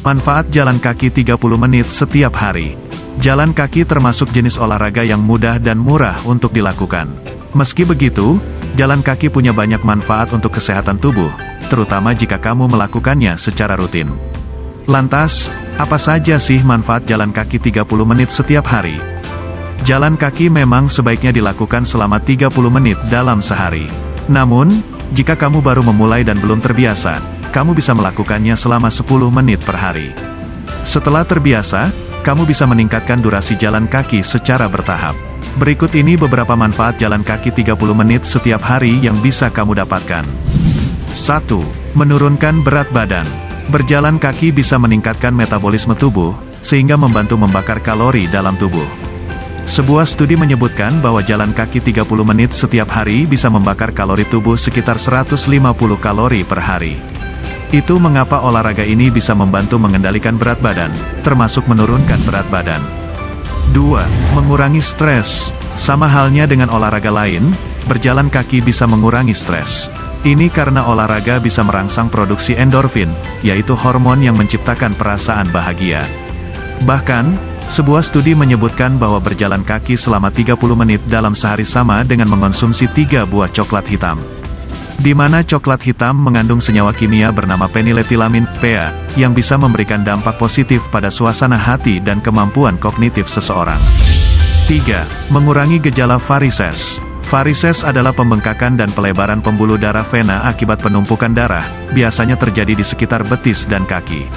Manfaat jalan kaki 30 menit setiap hari. Jalan kaki termasuk jenis olahraga yang mudah dan murah untuk dilakukan. Meski begitu, jalan kaki punya banyak manfaat untuk kesehatan tubuh, terutama jika kamu melakukannya secara rutin. Lantas, apa saja sih manfaat jalan kaki 30 menit setiap hari? Jalan kaki memang sebaiknya dilakukan selama 30 menit dalam sehari. Namun, jika kamu baru memulai dan belum terbiasa, kamu bisa melakukannya selama 10 menit per hari. Setelah terbiasa, kamu bisa meningkatkan durasi jalan kaki secara bertahap. Berikut ini beberapa manfaat jalan kaki 30 menit setiap hari yang bisa kamu dapatkan. 1. Menurunkan berat badan. Berjalan kaki bisa meningkatkan metabolisme tubuh, sehingga membantu membakar kalori dalam tubuh. Sebuah studi menyebutkan bahwa jalan kaki 30 menit setiap hari bisa membakar kalori tubuh sekitar 150 kalori per hari. Itu mengapa olahraga ini bisa membantu mengendalikan berat badan, termasuk menurunkan berat badan. 2. Mengurangi stres. Sama halnya dengan olahraga lain, berjalan kaki bisa mengurangi stres. Ini karena olahraga bisa merangsang produksi endorfin, yaitu hormon yang menciptakan perasaan bahagia. Bahkan, sebuah studi menyebutkan bahwa berjalan kaki selama 30 menit dalam sehari sama dengan mengonsumsi 3 buah coklat hitam. Di mana coklat hitam mengandung senyawa kimia bernama peniletilamin, PA, yang bisa memberikan dampak positif pada suasana hati dan kemampuan kognitif seseorang. 3. Mengurangi gejala varises. Varises adalah pembengkakan dan pelebaran pembuluh darah vena akibat penumpukan darah, biasanya terjadi di sekitar betis dan kaki.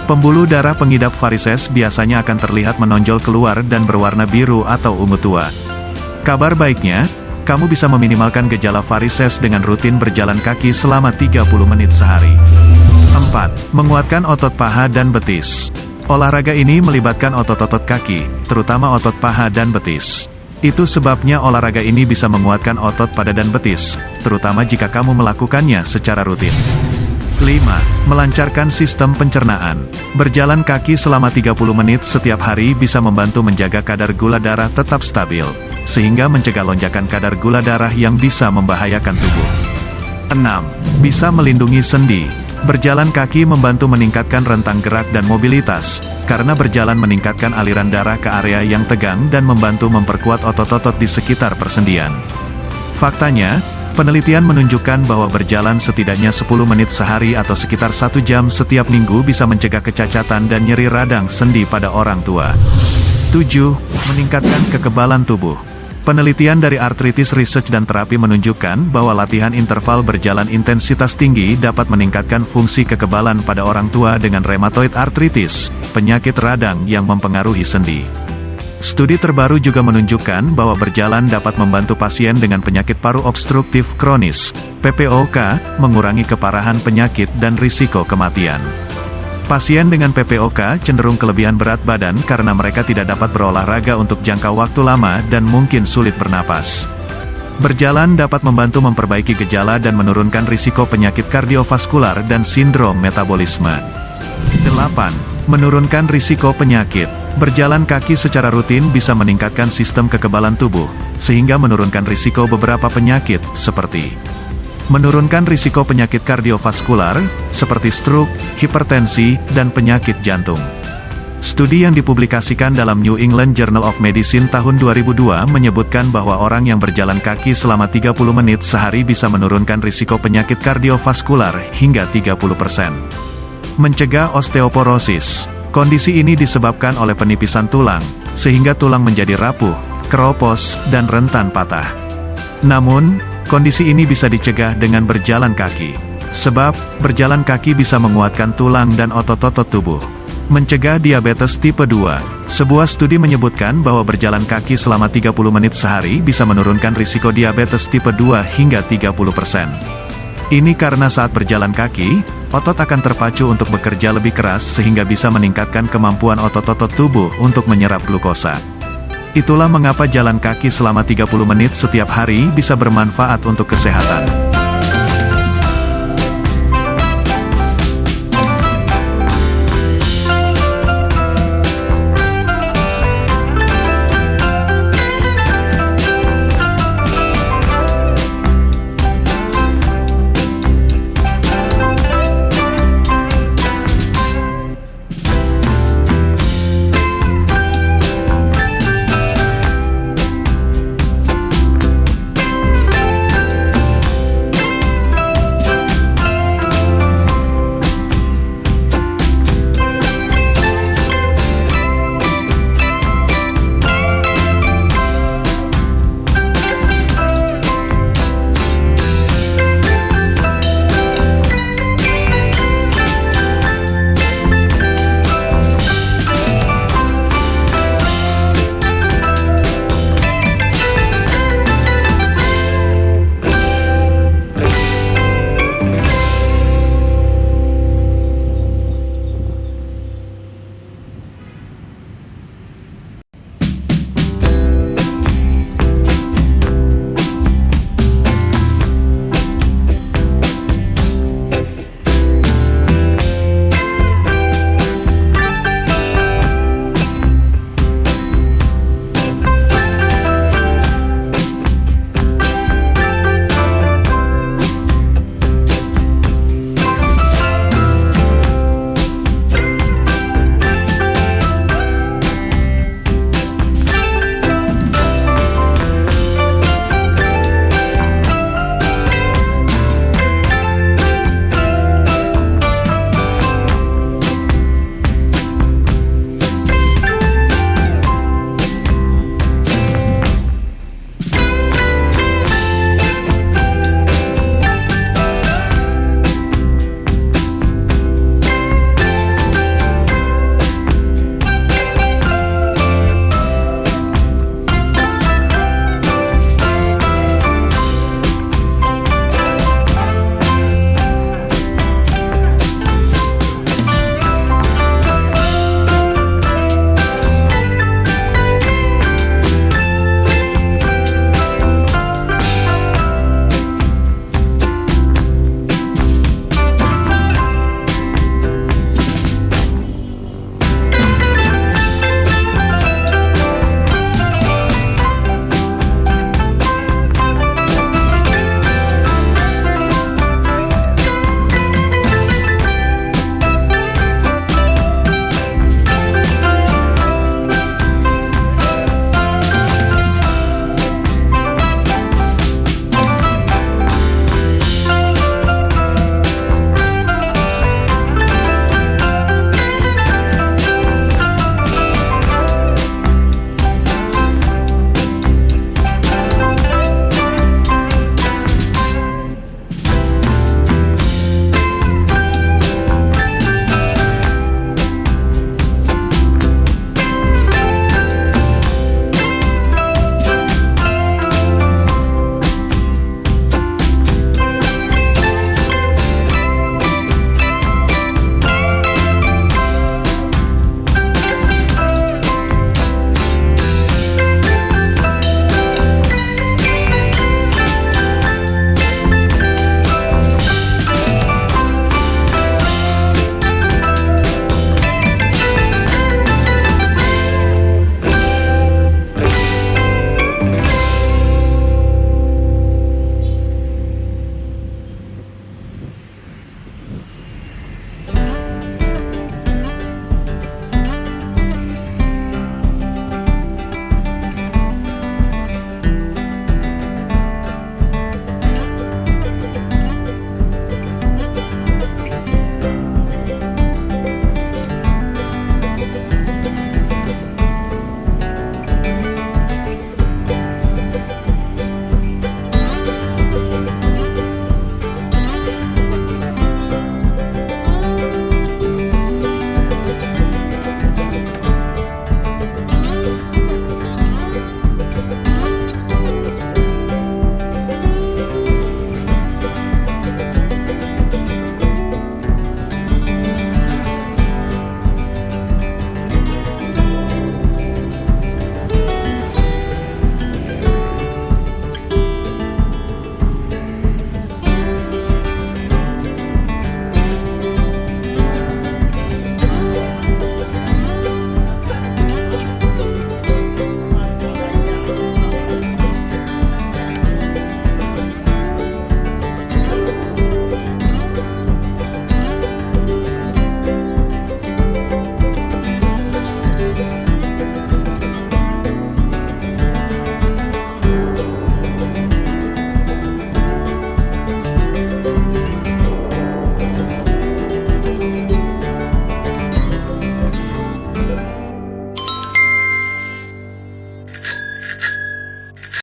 Pembuluh darah pengidap varises biasanya akan terlihat menonjol keluar dan berwarna biru atau ungu tua. Kabar baiknya, kamu bisa meminimalkan gejala varises dengan rutin berjalan kaki selama 30 menit sehari. 4. Menguatkan otot paha dan betis. Olahraga ini melibatkan otot-otot kaki, terutama otot paha dan betis. Itu sebabnya olahraga ini bisa menguatkan otot pada dan betis, terutama jika kamu melakukannya secara rutin. 5. Melancarkan sistem pencernaan. Berjalan kaki selama 30 menit setiap hari bisa membantu menjaga kadar gula darah tetap stabil, sehingga mencegah lonjakan kadar gula darah yang bisa membahayakan tubuh. 6. Bisa melindungi sendi. Berjalan kaki membantu meningkatkan rentang gerak dan mobilitas, karena berjalan meningkatkan aliran darah ke area yang tegang dan membantu memperkuat otot-otot di sekitar persendian. Faktanya, penelitian menunjukkan bahwa berjalan setidaknya 10 menit sehari atau sekitar 1 jam setiap minggu bisa mencegah kecacatan dan nyeri radang sendi pada orang tua. 7. Meningkatkan kekebalan tubuh. Penelitian dari Arthritis Research dan Terapi menunjukkan bahwa latihan interval berjalan intensitas tinggi dapat meningkatkan fungsi kekebalan pada orang tua dengan rheumatoid arthritis, penyakit radang yang mempengaruhi sendi. Studi terbaru juga menunjukkan bahwa berjalan dapat membantu pasien dengan penyakit paru obstruktif kronis, PPOK, mengurangi keparahan penyakit dan risiko kematian. Pasien dengan PPOK cenderung kelebihan berat badan karena mereka tidak dapat berolahraga untuk jangka waktu lama dan mungkin sulit bernapas. Berjalan dapat membantu memperbaiki gejala dan menurunkan risiko penyakit kardiovaskular dan sindrom metabolisme. 8. Menurunkan risiko penyakit. Berjalan kaki secara rutin bisa meningkatkan sistem kekebalan tubuh, sehingga menurunkan risiko beberapa penyakit, seperti menurunkan risiko penyakit kardiovaskular, seperti stroke, hipertensi, dan penyakit jantung. Studi yang dipublikasikan dalam New England Journal of Medicine tahun 2002 menyebutkan bahwa orang yang berjalan kaki selama 30 menit sehari bisa menurunkan risiko penyakit kardiovaskular hingga 30%. Mencegah osteoporosis. Kondisi ini disebabkan oleh penipisan tulang, sehingga tulang menjadi rapuh, keropos, dan rentan patah. Namun, kondisi ini bisa dicegah dengan berjalan kaki. Sebab, berjalan kaki bisa menguatkan tulang dan otot-otot tubuh. Mencegah diabetes tipe 2. Sebuah studi menyebutkan bahwa berjalan kaki selama 30 menit sehari bisa menurunkan risiko diabetes tipe 2 hingga 30%. Ini karena saat berjalan kaki, otot akan terpacu untuk bekerja lebih keras sehingga bisa meningkatkan kemampuan otot-otot tubuh untuk menyerap glukosa. Itulah mengapa jalan kaki selama 30 menit setiap hari bisa bermanfaat untuk kesehatan.